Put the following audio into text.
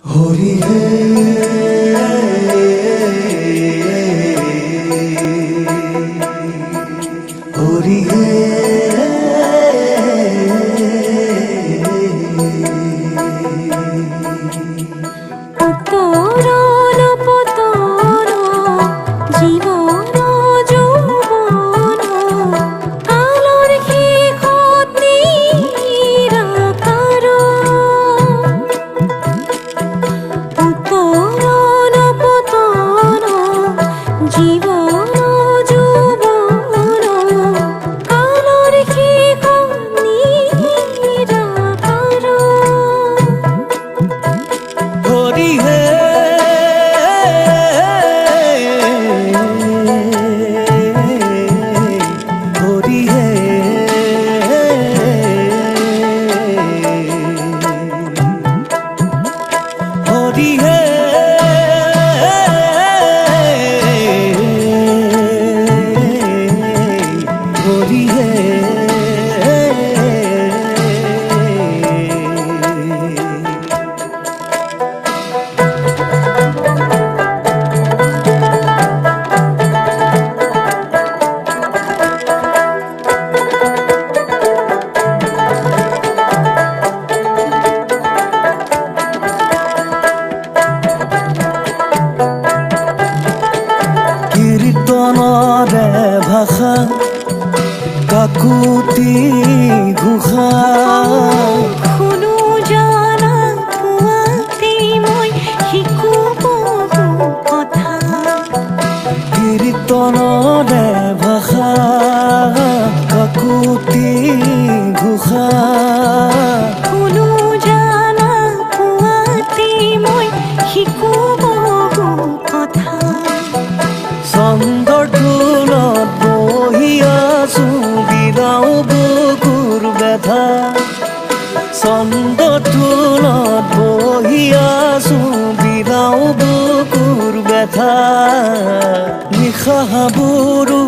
হৰি হে হৰি হে উত্তৰণ পতন জীবন যৌবন আলোৰ শেষত নিৰাকাৰ উত্তৰণ পতন জীবন যৌবন আলোৰ শেষত নিৰাকাৰ হৰি হে হৰি হে হৰি হে হৰি হে কীৰ্তনৰে ভাষা কাকুতি ঘোষা শুনো জানা পুৱাতে মই শিকো বহু কথা কীৰ্তনৰে ভাষা কাকুতি ঘোষা শুনো জানা পুৱাতে মই শিকো বহু কথা চন্দৰ টোলত বহি আছো বিৰাও বুকুৰ ব্যথা চন্দৰ টোলত বহি আছো বিৰাও বুকুৰ ব্যথা নিশা হাবুৰু